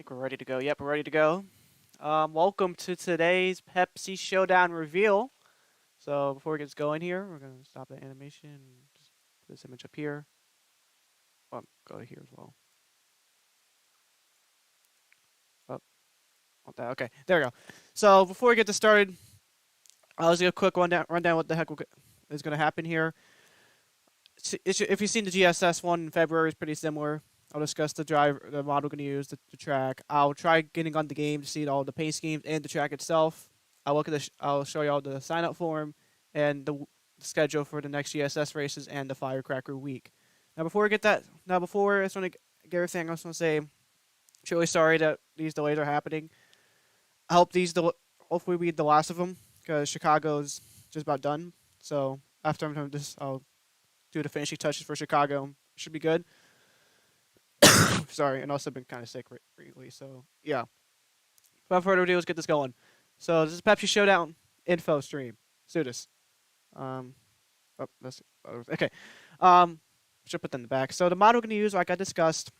Think we're ready to go. Yep, we're ready to go. Welcome to today's Pepsi Showdown reveal. So before it gets going here, we're gonna stop the animation and just put this image up here. Go to here as well. Oh, want that? Okay, there we go. So before we get this started, I'll just give a quick rundown what the heck is gonna happen here. If you've seen the GSS one in February, it's pretty similar. I'll discuss the mod we're going to use, the track. I'll try getting on the game to see all the paint schemes and the track itself. I'll show you all the sign up form and the schedule for the next GSS races and the Firecracker week. Before I just want to get everything, I just want to say, I'm really sorry that these delays are happening. I hope hopefully we get the last of them because Chicago's just about done. So after I'm done with this, I'll do the finishing touches for Chicago. Should be good. Sorry, and also been kind of sick lately, so yeah. Without further ado, let's get this going. So this is Pepsi Showdown info stream. Let's do this. Okay. Should put that in the back. So the mod we're going to use, like I discussed,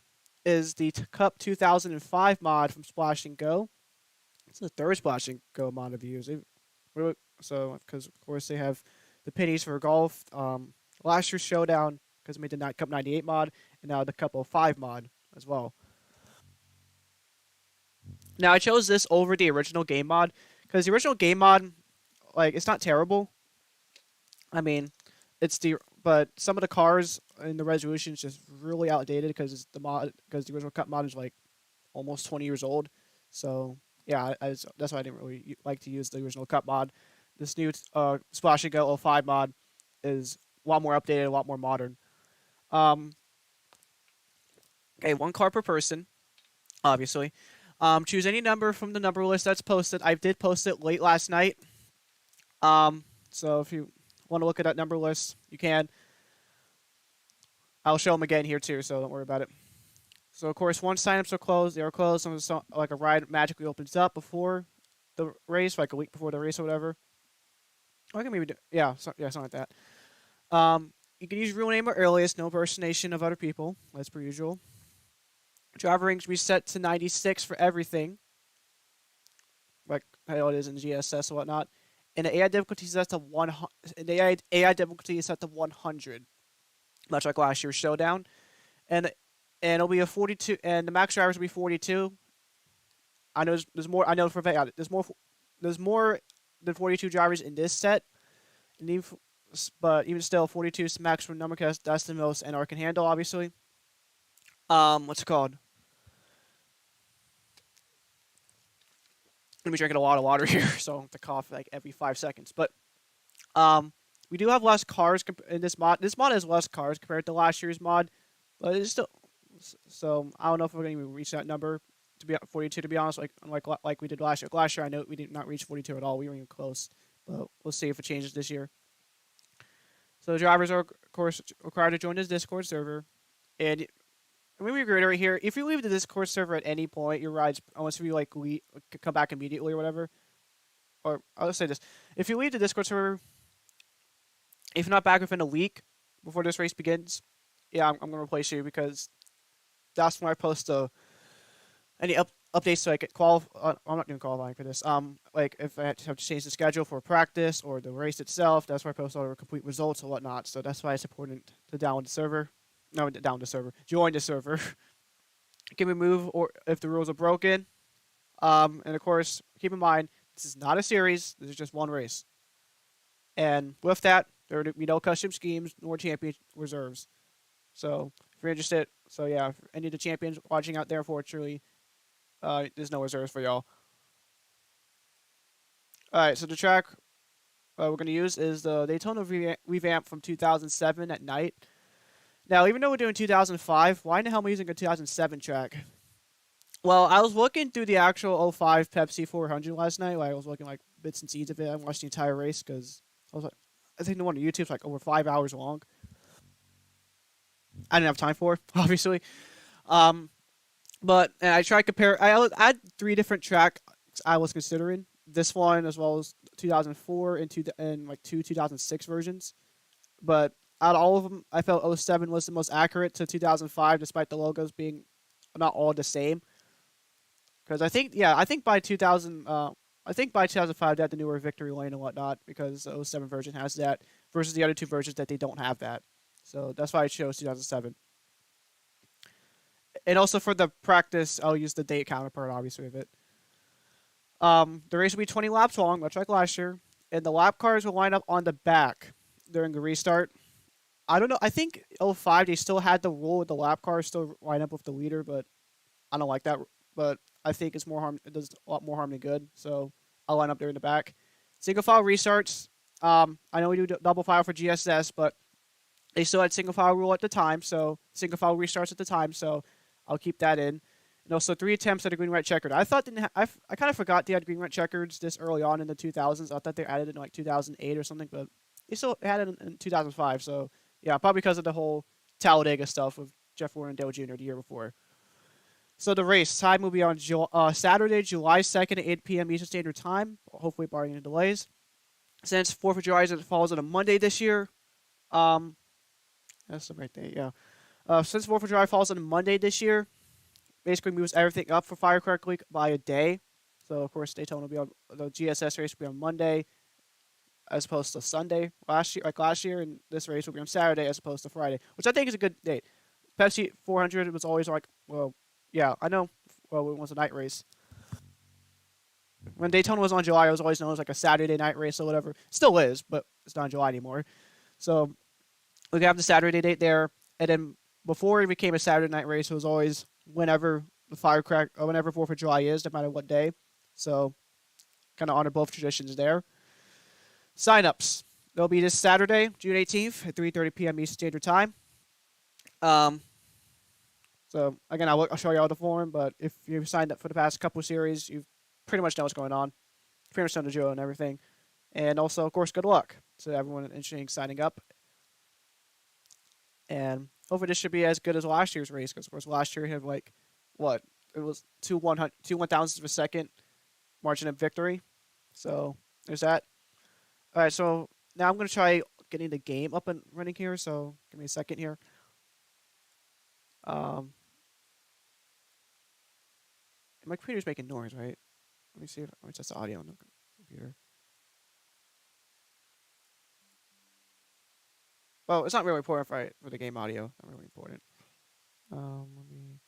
is the Cup 2005 mod from Splash and Go. It's the third Splash and Go mod I've used. So, because of course they have the pennies for golf. Last year's Showdown, because we made the Cup 98 mod, and now the Cup 05 mod as well. Now I chose this over the original game mod because the original game mod, it's not terrible. I mean, but some of the cars in the resolution is just really outdated because the original Cup mod is like almost 20 years old. So yeah, that's why I didn't really like to use the original Cup mod. This new Splash and Go 05 mod is a lot more updated, a lot more modern. Okay, one car per person, obviously. Choose any number from the number list that's posted. I did post it late last night. So if you want to look at that number list, you can. I'll show them again here too, so don't worry about it. So of course, once signups are closed, they are closed. Like a ride magically opens up before the race, like a week before the race or whatever. Or I can maybe something like that. You can use real name or alias, no impersonation of other people, as per usual. Driver ranks reset to 96 for everything, like how it is in GSS and whatnot. And the AI difficulty is set to 100. The AI difficulty is set to 100, much like last year's Showdown. And it'll be a 42, and the max drivers will be 42. I know there's more. I know for a fact there's more than 42 drivers in this set, but even still, 42 is max for number cast. That's the most NR can handle, obviously. What's it called? Let me drinking a lot of water here, so I don't have to cough like every 5 seconds. But we do have less cars in this mod. This mod has less cars compared to last year's mod, but it's still. So I don't know if we're going to reach that number to be 42. To be honest, like we did last year. Last year, I know we did not reach 42 at all. We weren't even close. But we'll see if it changes this year. So the drivers are, of course, required to join this Discord server, and let me reiterate here: if you leave the Discord server at any point, your rides, unless you come back immediately or whatever, or I'll just say this: if you leave the Discord server, if you're not back within a week before this race begins, yeah, I'm gonna replace you because that's when I post any updates so I get I'm not doing qualifying for this. Like if I have to change the schedule for practice or the race itself, that's where I post all the complete results and whatnot. So that's why it's important to download the server. No, down the server. Join the server. Can we move or if the rules are broken? And of course, keep in mind this is not a series. This is just one race. And with that, there will be no custom schemes nor champion reserves. So if you're interested, so yeah, if any of the champions watching out there, unfortunately, there's no reserves for y'all. All right, so the track we're gonna use is the Daytona Revamped from 2007 at night. Now, even though we're doing 2005, why in the hell am I using a 2007 track? Well, I was looking through the actual 05 Pepsi 400 last night. I was looking like bits and seeds of it. I watched the entire race because I think the one on YouTube's like over 5 hours long. I didn't have time for, obviously. But and I tried compare. I had 3 different tracks I was considering. This one as well as 2004 and like 2 2006 versions. But out of all of them, I felt 07 was the most accurate to 2005, despite the logos being not all the same. Because I think by 2005 they had the newer victory lane and whatnot because the '07 version has that versus the other two versions that they don't have that. So that's why I chose 2007. And also for the practice, I'll use the date counterpart obviously of it. The race will be 20 laps long, much like last year, and the lap cars will line up on the back during the restart. I don't know. I think '05 they still had the rule with the lap cars still line up with the leader, but I don't like that. But I think it's more harm. It does a lot more harm than good. So I'll line up there in the back. Single file restarts. I know we do double file for GSS, but they still had single file rule at the time. So single file restarts at the time. So I'll keep that in. And also 3 attempts at a green white checkered. I thought I kind of forgot they had green white checkers this early on in the 2000s. I thought they added it in like 2008 or something, but they still had it in 2005. So yeah, probably because of the whole Talladega stuff with Jeff Warren and Dale Jr. the year before. So the race time will be on Saturday, July 2nd at 8 p.m. Eastern Standard Time, hopefully barring any delays. Since 4th of July falls on a Monday this year, that's the right date, yeah. Since 4th of July falls on a Monday this year, basically moves everything up for Firecracker Week by a day. So, of course, Daytona will be on the GSS race will be on Monday as opposed to Sunday last year, and this race will be on Saturday as opposed to Friday, which I think is a good date. Pepsi 400 was always like, well, yeah, I know. Well, it was a night race. When Daytona was on July, it was always known as like a Saturday night race or whatever. Still is, but it's not in July anymore. So we have the Saturday date there, and then before it became a Saturday night race, it was always whenever the Firecracker or whenever 4th of July is, no matter what day. So kind of honor both traditions there. Sign-ups. They'll be this Saturday, June 18th at 3:30 p.m. Eastern Standard Time. So again, I'll show you all the form, but if you've signed up for the past couple series, you pretty much know what's going on. Pretty much know the drill and everything. And also, of course, good luck to everyone interested in signing up. And hopefully this should be as good as last year's race, because of course last year had like, what? It was two 1,000ths of a second margin of victory. So there's that. All right, so now I'm going to try getting the game up and running here, so give me a second here. My computer's making noise, right? Let me see if let me test the audio on the computer. Well, it's not really important for the game audio. Not really important. Let me.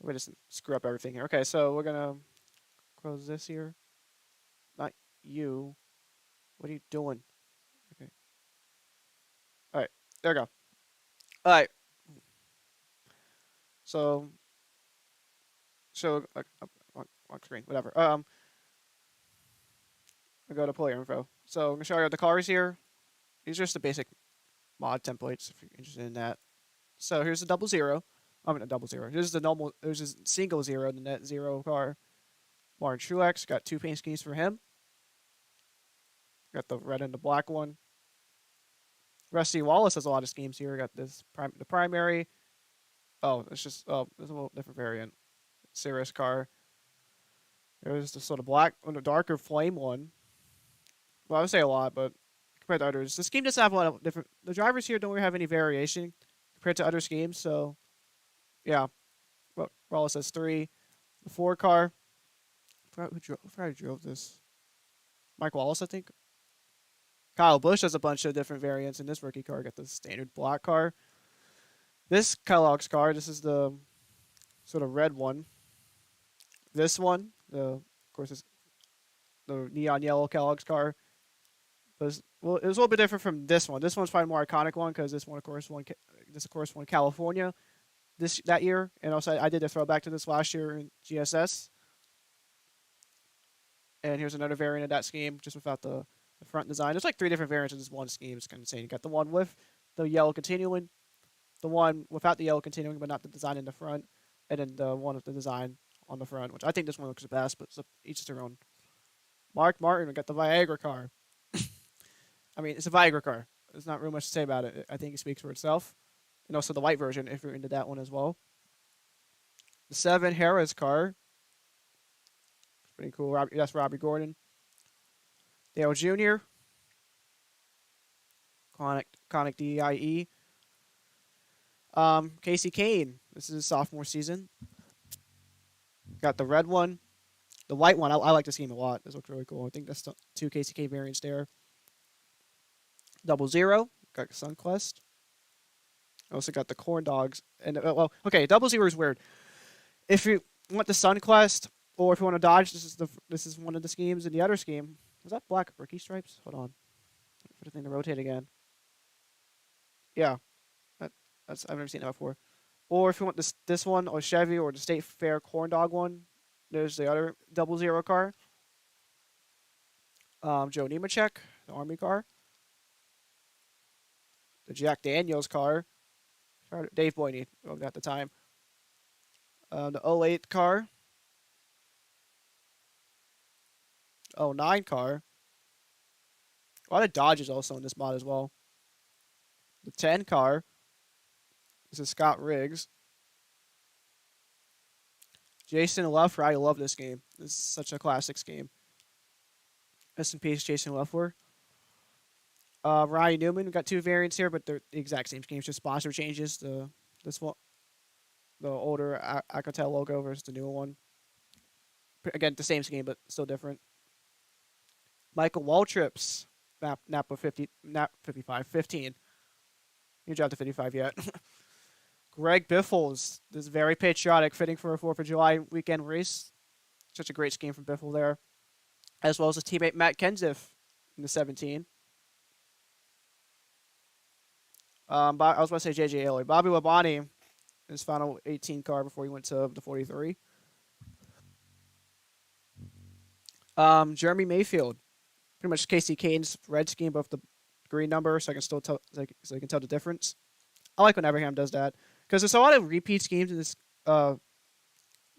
We just screw up everything here. Okay, so we're gonna close this here. Not you. What are you doing? Okay. All right. There we go. All right. So on screen, whatever. I go to player info. So I'm gonna show you the cars here. These are just the basic mod templates if you're interested in that. So here's the double zero. I mean a double zero. Here's the normal. There's a single zero, the net zero car. Martin Truex got 2 paint schemes for him. Got the red and the black one. Rusty Wallace has a lot of schemes here. Got this the primary. Oh, it's just there's a little different variant. Cirrus car. There's the sort of black, the darker flame one. Well, I would say a lot, but compared to others, the scheme doesn't have a lot of different. The drivers here don't really have any variation compared to other schemes. So, yeah, well, Wallace has 3. The 4 car. I forgot who drove this. Mike Wallace, I think. Kyle Busch has a bunch of different variants in this rookie car. Got the standard black car. This Kellogg's car, this is the sort of red one. This one, of course, is the neon yellow Kellogg's car. But it was a little bit different from this one. This one's probably more iconic one because this one, of course, won California that year, and also I did a throwback to this last year in GSS. And here's another variant of that scheme, just without the front design. There's like 3 different variants of this one scheme. It's kind of insane. You got the one with the yellow continuing, the one without the yellow continuing, but not the design in the front, and then the one with the design on the front, which I think this one looks the best, but each is their own. Mark Martin, we got the Viagra car. I mean, it's a Viagra car. There's not really much to say about it. I think it speaks for itself. And also the white version, if you're into that one as well. The 7 Harris car. It's pretty cool. That's Robbie Gordon. Dale Jr. Conic DIE. Casey Kane. This is his sophomore season. Got the red one. The white one, I like this game a lot. This looks really cool. I think that's the two Casey Kane variants there. 00. Got Sunquest. Also got the corn dogs. And well, okay, 00 is weird. If you want the Sunquest or if you want to dodge, this is one of the schemes. And the other scheme was that black rookie stripes. Hold on, for the thing to rotate again. Yeah, that's I've never seen that before. Or if you want this one or Chevy or the State Fair corn dog one, there's the other 00 car. Joe Nemechek, the Army car. The Jack Daniels car. Dave Boynton at the time. The 08 car. 09 car. A lot of Dodges also in this mod as well. The 10 car. This is Scott Riggs. Jason Leffler. I love this game. This is such a classic game. Rest in peace, Jason Leffler. Ryan Newman. We got two variants here, but they're the exact same games, just sponsor changes. This one, the older Alcatel logo versus the newer one. Again, the same scheme, but still different. Michael Waltrips, Napa 55, 15. You dropped to 55 yet. Greg Biffles, this is very patriotic, fitting for a 4th of July weekend race. Such a great scheme from Biffle there. As well as his teammate Matt Kenseth in the 17. I was going to say JJ Ailey. Bobby Labonte, his final 18 car before he went to the 43. Jeremy Mayfield, pretty much Casey Kane's red scheme, both the green number, so I can still tell, so I can tell the difference. I like when Everham does that because there's a lot of repeat schemes in this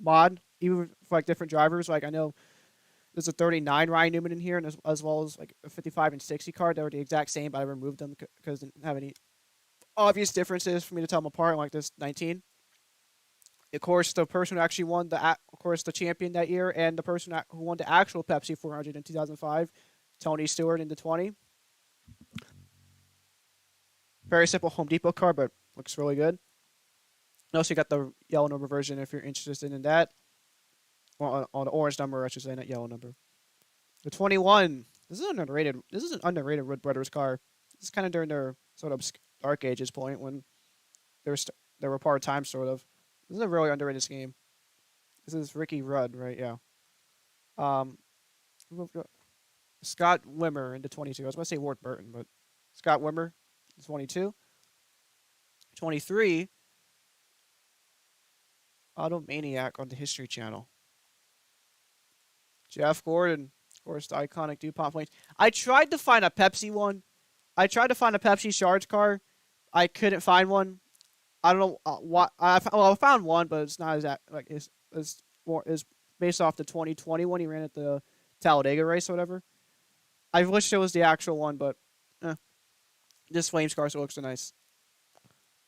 mod, even for like different drivers. Like I know there's a 39 Ryan Newman in here, and as well as like a 55 and 60 car. They were the exact same, but I removed them because they didn't have any obvious differences for me to tell them apart. Like this 19. Of course, the person who actually won the champion that year, and the person who won the actual Pepsi 400 in 2005, Tony Stewart in the 20. Very simple Home Depot car, but looks really good. And also, you got the yellow number version if you're interested in that. Or on the orange number, I should say, not yellow number. The 21. This is an underrated Wood Brothers car. This is kind of during their sort of dark ages point when they were part time, sort of. This is a really underrated scheme. This is Ricky Rudd, right? Yeah. Scott Wimmer into 22. I was going to say Ward Burton, but Scott Wimmer, 22. 23. Automaniac on the History Channel. Jeff Gordon, of course, the iconic DuPont Flames. I tried to find a Pepsi one. I tried to find a Pepsi Shards car. I couldn't find one. I don't know what. I found one, but it's not exact. Like it's based off the 2020 one he ran at the Talladega race or whatever. I wish it was the actual one, but this Flames car still looks so nice.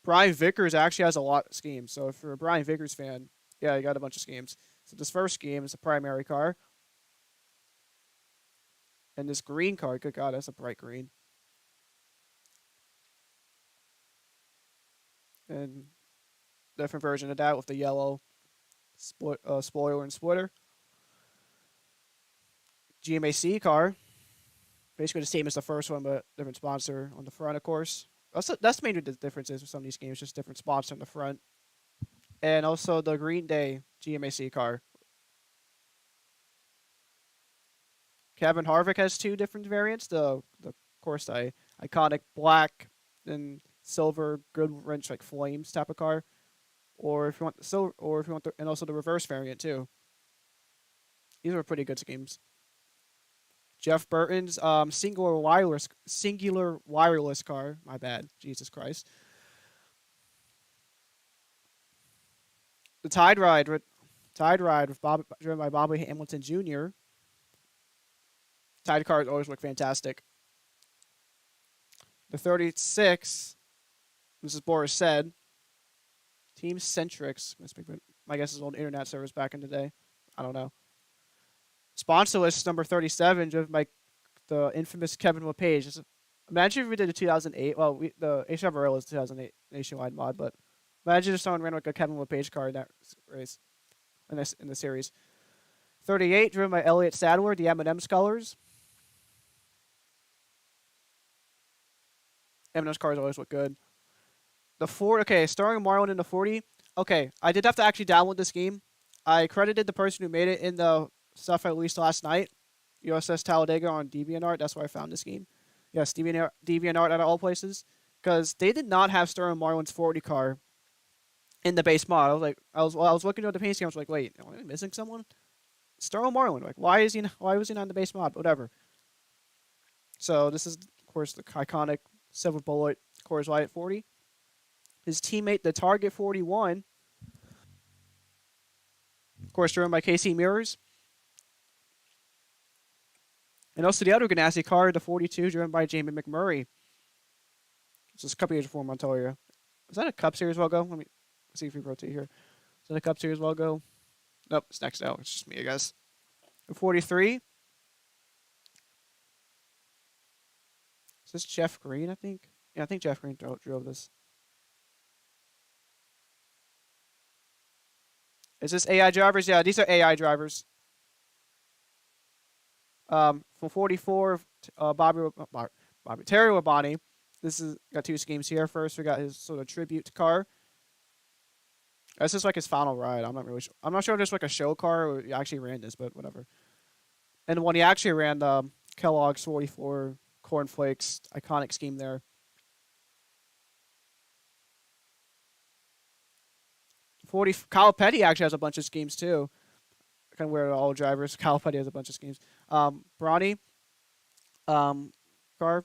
Brian Vickers actually has a lot of schemes. So if you're a Brian Vickers fan, yeah, you got a bunch of schemes. So this first scheme is a primary car. And this green car, good God, that's a bright green. And different version of that with the yellow spoiler and splitter. GMAC car. Basically the same as the first one, but different sponsor on the front, of course. That's maybe the differences with some of these games, just different sponsor on the front. And also the Green Day GMAC car. Kevin Harvick has two different variants. Of course, the iconic black and silver good wrench like flames type of car, or if you want the silver, or if you want and also the reverse variant too. These are pretty good schemes. Jeff Burton's singular wireless car. My bad. Jesus Christ. The Tide Ride with driven by Bobby Hamilton Jr. Tide cars always look fantastic. The 36, this is Boris said. Team Centrix. My guess is old internet service back in the day. I don't know. Sponsor list number 37, driven by the infamous Kevin LePage. Imagine if we did a 2008. Well, the HF Royal is 2008 nationwide mod, but imagine if someone ran like a Kevin LePage car in that race in the series. 38 driven by Elliott Sadler, the M&M's colors. M&M's cars always look good. The 4, okay, starring Marlon in the 40. Okay, I did have to actually download this game. I credited the person who made it in the stuff I released last night, USS Talladega on DeviantArt. That's where I found this game. Yes, DeviantArt out of all places, because they did not have Sterling Marlin's 40 car in the base mod. I was like, I was looking at the paint scheme. I was like, wait, am I missing someone? Sterling Marlin. Like, why was he not in the base mod? Whatever. So this is of course the iconic Silver Bullet Coors Light 40. His teammate, the Target 41, of course, driven by KC Mirrors. And also the other Ganassi car, the 42, driven by Jamie McMurray. This is a couple years before Montoya. Is that a Cup Series logo? Let me see if we rotate here. Is that a Cup Series logo? Nope, it's next out. It's just me, I guess. The 43. Is this Jeff Green, I think? Yeah, I think Jeff Green drove this. Is this AI drivers? Yeah, these are AI drivers. For 44, Bobby Terry Labonte. This is got two schemes here. First, we got his sort of tribute car. This is like his final ride. I'm not really sure. I'm not sure if it's like a show car or he actually ran this, but whatever. And when he actually ran the Kellogg's 44 Cornflakes iconic scheme there. 40 Kyle Petty actually has a bunch of schemes too. Kind of weird all drivers. Kyle Petty has a bunch of schemes. Bronny, car.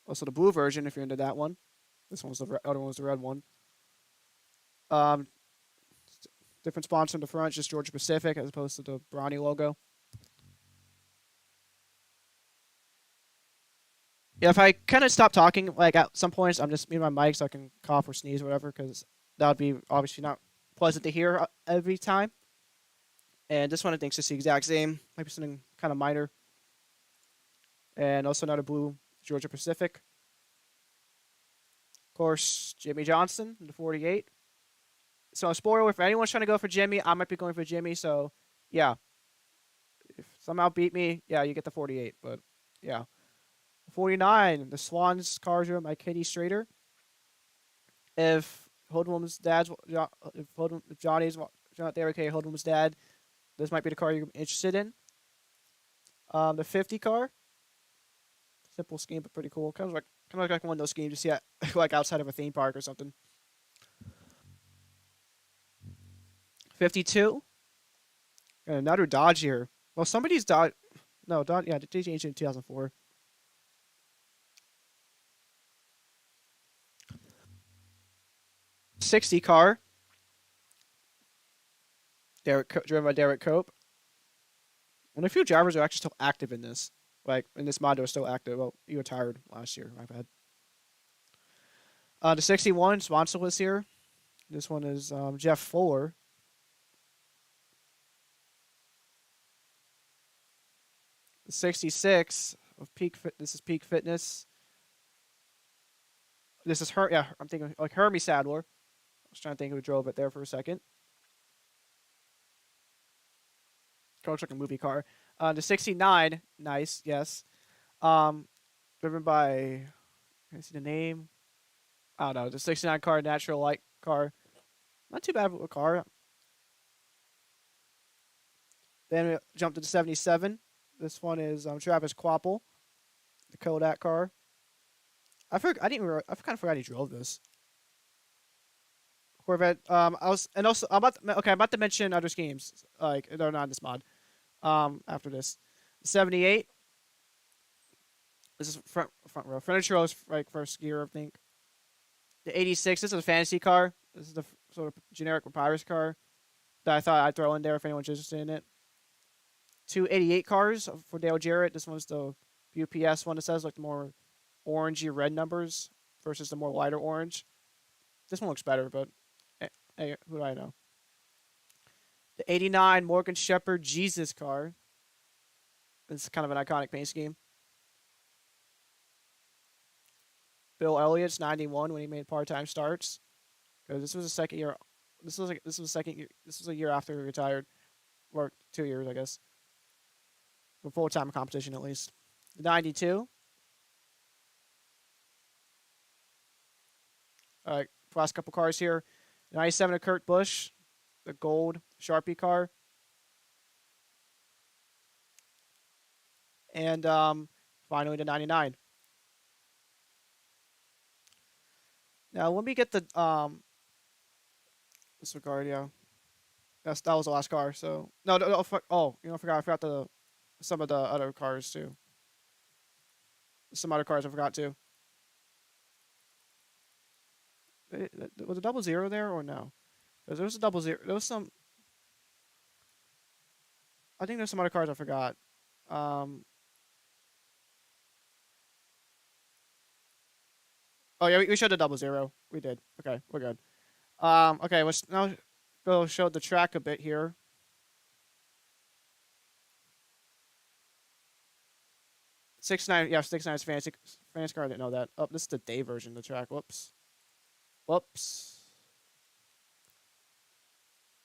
Also the blue version if you're into that one. This one's the other one was the red one. Different sponsor in the front, just Georgia Pacific as opposed to the Bronny logo. Yeah, if I kind of stop talking, like at some points, I'm just muting my mic so I can cough or sneeze or whatever, because that would be obviously not pleasant to hear every time. And this one I think is just the exact same. Might be something kind of minor. And also another blue Georgia Pacific. Of course, Jimmy Johnson, the 48. So, spoiler, if anyone's trying to go for Jimmy, I might be going for Jimmy. So, yeah. If somehow beat me, yeah, you get the 48. But, yeah. 49, the Swans cars are by Katie Strader. If Holdwoman's dad's, if Johnny's not there, okay, Holdwoman's dad, this might be the car you're interested in. The 50 car. Simple scheme, but pretty cool. Kind of like one of those schemes you see at, like outside of a theme park or something. 52. And another Dodge here. Well, somebody's Dodge. No, Dodge. Yeah, they changed it in 2004. '60 car. Driven by Derek Cope. And a few drivers are actually still active in this. Like, in this mod, they were still active. Well, you retired last year. My bad. The 61, sponsorless here. This one is Jeff Fuller. The 66 of Peak Fit. This is Peak Fitness. This is her. Yeah, I'm thinking like Hermie Sadler. I was trying to think who drove it there for a second. Looks like a movie car. The 69, nice, yes. Driven by, can I see the name? I don't know. The 69 car, natural light car. Not too bad of a car. Then we jump to the 77. This one is Travis Quapple, the Kodak car. I kind of forgot he drove this. Corvette. I'm about to mention other schemes. Like they're not in this mod. After this, 78. This is front row. Furniture row is like first gear, I think. The 86. This is a fantasy car. This is the sort of generic Papyrus car that I thought I'd throw in there if anyone's interested in it. Two 88 cars for Dale Jarrett. This one's the UPS one that says like the more orangey red numbers versus the more lighter orange. This one looks better, but hey, who do I know? The 89 Morgan Shepherd Jesus car. It's kind of an iconic paint scheme. Bill Elliott's 91 when he made part-time starts. Because this was the second year. This was second year. This was a year after he retired, or 2 years, I guess, for full-time competition at least. The 92. All right, last couple cars here. 97 of Kurt Busch, the gold Sharpie car. And finally the 99. Now let me get the disregard, yeah. That was the last car. So no, oh, I forgot some of the other cars too. Some other cars I forgot too. Was a 00 there or no? There was a 00. There was some. I think there's some other cars I forgot. Oh yeah, we showed the 00. We did. Okay, we're good. Okay, let's now go show the track a bit here. Six nine, yeah, 6.9 is fancy car. I didn't know that. Oh, this is the day version of the track. Whoops.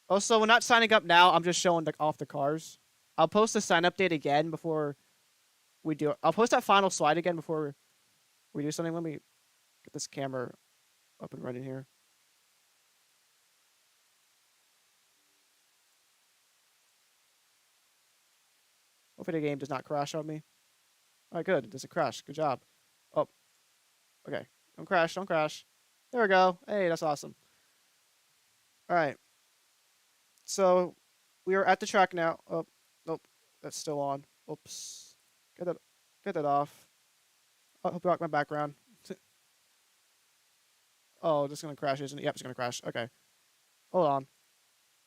Also, we're not signing up now. I'm just showing off the cars. I'll post the sign up date again before we do it. I'll post that final slide again before we do something. Let me get this camera up and running here. Hopefully the game does not crash on me. All right, good. It doesn't crash. Good job. Oh, okay. Don't crash. Don't crash. There we go. Hey, that's awesome. All right. So we are at the track now. Oh, nope. That's still on. Oops. Get that off. I hope you like my background. Oh, just gonna crash, isn't it? Yep, it's gonna crash. Okay. Hold on.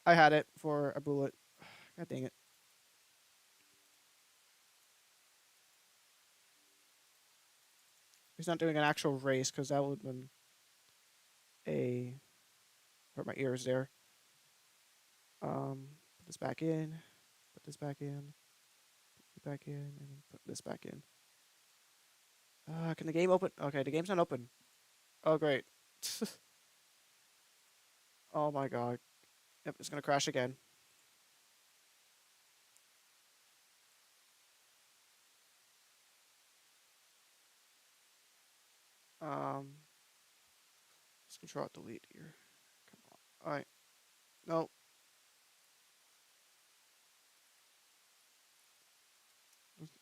I had it for a bullet. God dang it. He's not doing an actual race because that would have been hurt my ears there. Put this back in. Put this back in. Put it back in, and then put this back in. Can the game open? Okay, the game's not open. Oh, great. Oh my god. Yep, it's gonna crash again. Let's control delete here. Come on. All right. No.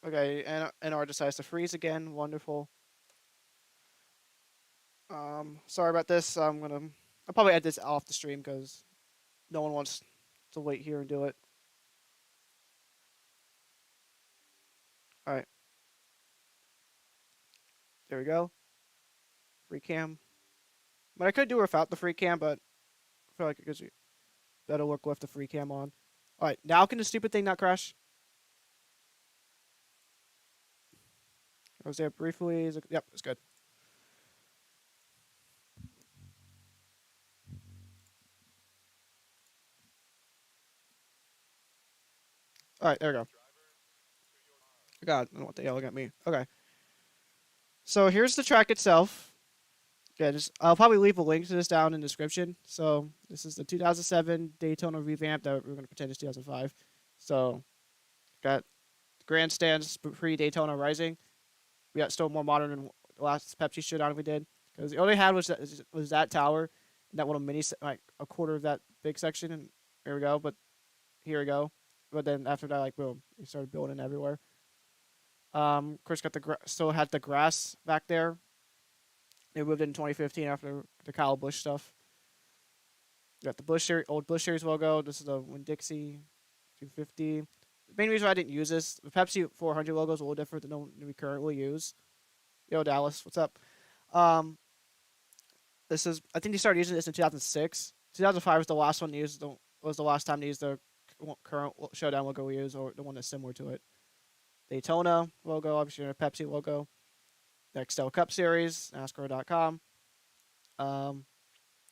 Okay, and NR decides to freeze again. Wonderful. Sorry about this. I'll probably edit this off the stream because no one wants to wait here and do it. All right. There we go. Free cam. But I could do without the free cam, but I feel like it gives you better look with the free cam on. All right, now can the stupid thing not crash? I was there briefly. Yep, it's good. All right, there we go. God, I don't want the yelling at me. Okay. So here's the track itself. Yeah, I'll probably leave a link to this down in the description. So this is the 2007 Daytona Revamped that we're going to pretend is 2005. So got grandstands pre-Daytona Rising. We got still more modern than the last Pepsi Showdown we did because the only had was that tower and that little mini, like a quarter of that big section, and here we go. But here we go. But then after that, like boom, we started building everywhere. Of course, still had the grass back there. They moved in 2015 after the Kyle Busch stuff. Got the old Busch Series logo. This is the Winn-Dixie 250. The main reason why I didn't use this, the Pepsi 400 logo is a little different than the one we currently use. Yo, Dallas, what's up? I think they started using this in 2006. 2005 was the last one to use. Was the last time to use the current Showdown logo we use, or the one that's similar to it. Daytona logo, obviously a Pepsi logo. Nextel Cup Series, NASCAR.com. Got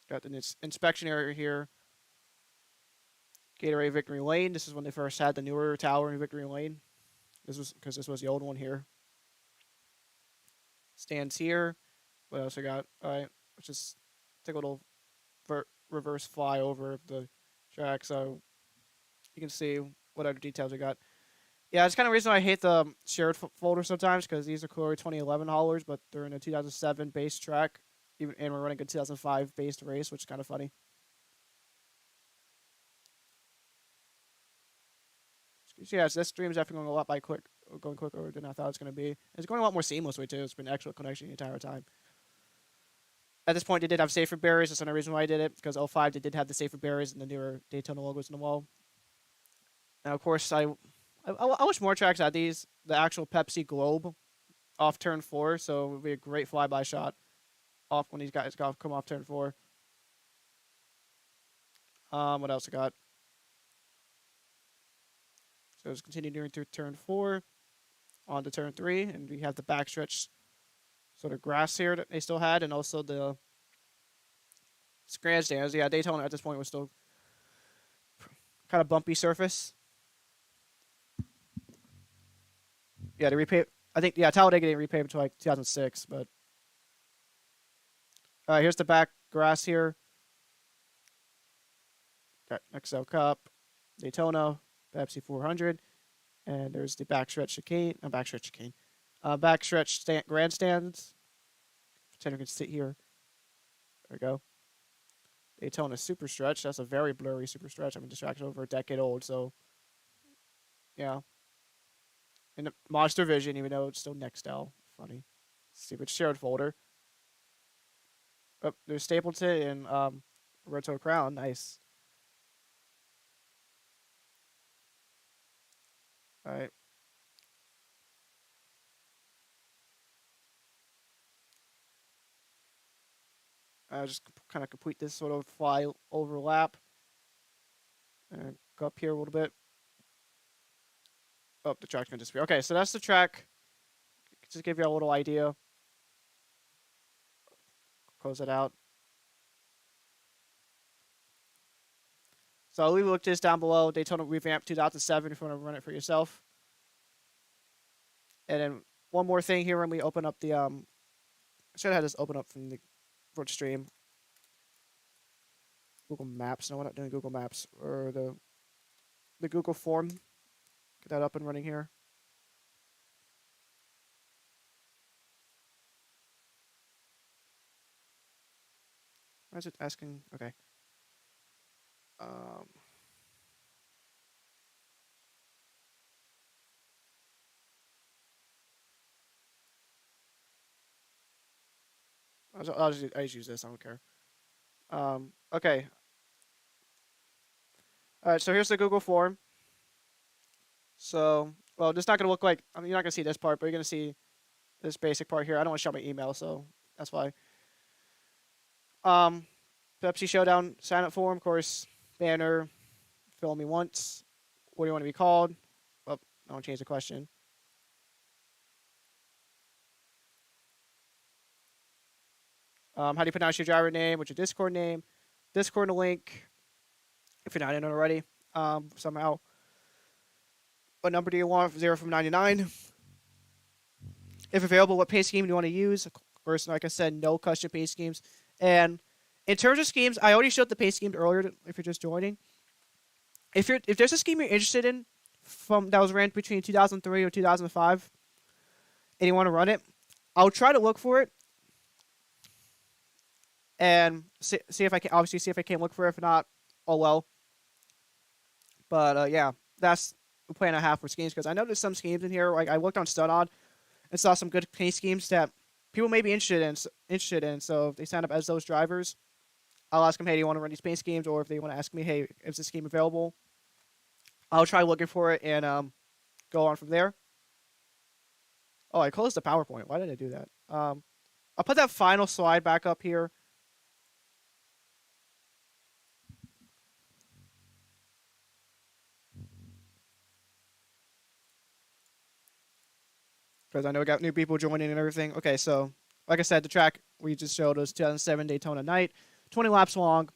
the inspection area here. Gatorade Victory Lane. This is when they first had the newer tower in Victory Lane. This was the old one here. Stands here. What else I got? All right, let's just take a little reverse fly over the track so you can see what other details we got. Yeah, it's kind of reason why I hate the shared folder sometimes because these are clearly 2011 haulers, but they're in a 2007 base track, even and we're running a 2005 based race, which is kind of funny. So yeah, so this stream is definitely going a lot going quicker than I thought it was going to be. It's going a lot more seamlessly too. It's been excellent connection the entire time. At this point, they did have safer barriers. That's another reason why I did it because 05 they did have the safer barriers and the newer Daytona logos in the wall. And of course, I wish more tracks had these. The actual Pepsi globe off turn 4, so it would be a great flyby shot off when these guys come off turn 4. What else I got? So let's continue doing through turn 4, on to turn 3, and we have the backstretch sort of grass here that they still had, and also the grandstands. Yeah, Daytona at this point was still kind of bumpy surface. Yeah, they repaved. I think Talladega didn't repave until like 2006, but here's the back grass here. Got XL Cup, Daytona, Pepsi 400, and there's the backstretch chicane. Backstretch grandstands. Pretend we can sit here. There we go. Daytona super stretch. That's a very blurry super stretch. I mean, this track's over a decade old, so yeah. In the Monster Vision, even though it's still Nextel. Funny. Let's see if it's shared folder. Oh, there's Stapleton and Roto Crown. Nice. All right. Just kind of complete this sort of fly overlap. And go up here a little bit. Oh, the track's going to disappear. Okay, so that's the track. Just give you a little idea. Close it out. So I'll leave a look to this down below. Daytona Revamped 2007 if you want to run it for yourself. And then one more thing here when we open up the I should have had this open up from the front stream. Google Maps. No, we're not doing Google Maps or the Google form. Get that up and running here. Why is it asking? Okay. I'll just use this. I don't care. Okay. All right. So here's the Google form. So, well, it's not going to look like. I mean, you're not going to see this part, but you're going to see this basic part here. I don't want to show my email, so that's why. Pepsi Showdown sign up form, of course. Banner. Fill me once. What do you want to be called? Oh, I want to change the question. How do you pronounce your driver name? What's your Discord name? Discord link. If you're not in it already, somehow. What number do you want? 0 from 99. If available, what pay scheme do you want to use? Of course, like I said, no custom pay schemes. And in terms of schemes, I already showed the pay schemes earlier. If you're just joining, if there's a scheme you're interested in that was ran between 2003 or 2005, and you want to run it, I'll try to look for it and see if I can. Obviously, see if I can look for it. If not, oh well. But yeah, that's the plan I have for schemes because I know there's some schemes in here. Like I looked on StunOdd and saw some good pay schemes that people may be interested in. So if they sign up as those drivers, I'll ask them, hey, do you want to run these pay schemes? Or if they want to ask me, hey, is this scheme available? I'll try looking for it and go on from there. Oh, I closed the PowerPoint. Why did I do that? I'll put that final slide back up here. Because I know we got new people joining and everything. Okay, so like I said, the track we just showed was 2007 Daytona night, 20 laps long.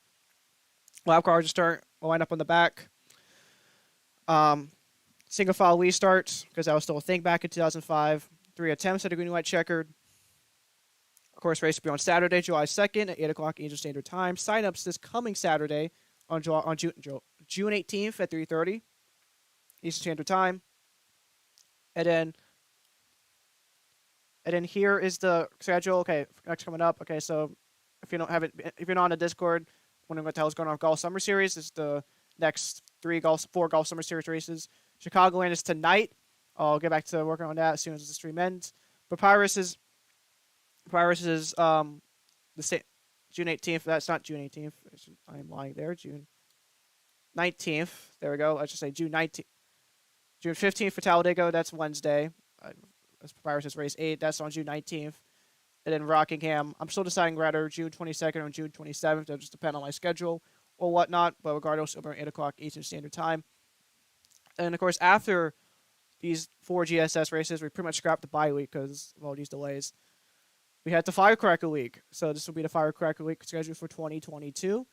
Lap car just will line up on the back. Single file restart because that was still a thing back in 2005. 3 attempts at a green white checkered. Of course, race will be on Saturday, July 2nd at 8 o'clock Eastern Standard Time. Sign-ups this coming Saturday on June 18th at 3:30 Eastern Standard Time. And then here is the schedule. Okay, next coming up. Okay, so if you're not on the Discord, wondering what the hell's going on with Golf Summer Series, this is the next four Golf Summer Series races. Chicagoland is tonight. I'll get back to working on that as soon as the stream ends. Papyrus is June 18th. That's not June 18th. I'm lying there. June 19th. There we go. I should say June 19th. June 15th for Talladega. That's Wednesday. That's Papyrus race 8. That's on June 19th. And then Rockingham. I'm still deciding whether June 22nd or June 27th. It'll just depend on my schedule or whatnot. But regardless, it'll be 8 o'clock Eastern Standard Time. And of course, after these 4 GSS races, we pretty much scrapped the bye week because of all these delays. We had the Firecracker week. So this will be the Firecracker week scheduled for 2022. Of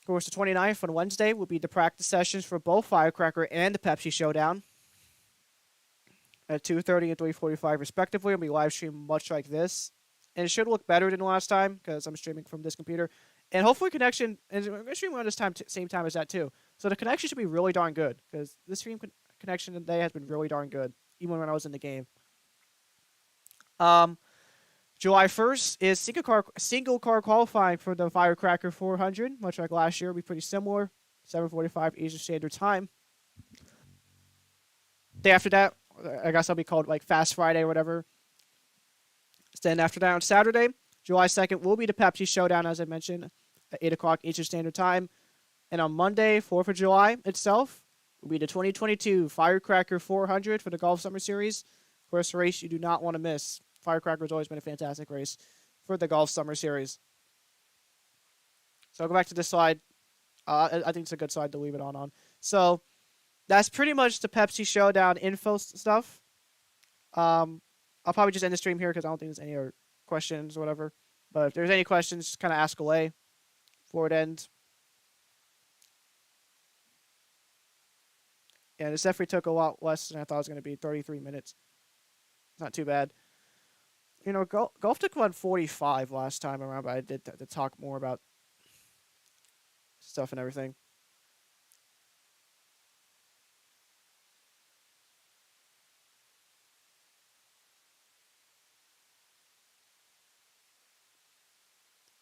course, the 29th on Wednesday will be the practice sessions for both Firecracker and the Pepsi Showdown at 2:30 and 3:45 respectively. It'll be live streamed much like this. And it should look better than last time because I'm streaming from this computer. And hopefully connection, and I'm going to stream on this same time as that too. So the connection should be really darn good because this stream connection today has been really darn good, even when I was in the game. July 1st is single car qualifying for the Firecracker 400, much like last year. It'll be pretty similar, 7:45 Eastern Standard Time. Day after that, I guess that'll be called like Fast Friday or whatever. Then after that on Saturday, July 2nd will be the Pepsi Showdown, as I mentioned, at 8 o'clock Eastern Standard Time. And on Monday, 4th of July itself, will be the 2022 Firecracker 400 for the Golf Summer Series. Of course, a race you do not want to miss. Firecracker has always been a fantastic race for the Golf Summer Series. So I'll go back to this slide. I think it's a good slide to leave it on. So that's pretty much the Pepsi Showdown info stuff. I'll probably just end the stream here because I don't think there's any other questions or whatever. But if there's any questions, just kind of ask away before it ends. Yeah, this definitely took a lot less than I thought it was going to be. 33 minutes. It's not too bad. You know, golf took 145 last time around, but I did to talk more about stuff and everything.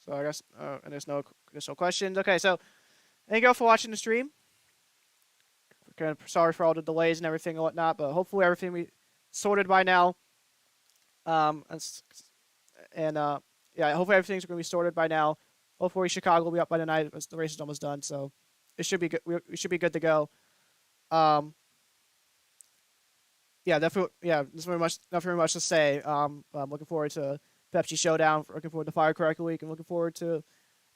So I guess, and there's no additional questions. Okay, so thank you all for watching the stream. Kind of sorry for all the delays and everything and whatnot, but hopefully everything we sorted by now. Yeah, hopefully everything's going to be sorted by now. Hopefully Chicago will be up by the night as the race is almost done, so it should be good. We should be good to go. Yeah, definitely. Yeah, there's not very much to say. I'm looking forward to Pepsi Showdown. Looking forward to Firecracker Week, and looking forward to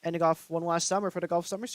ending off one last summer for the Golf Summer Series.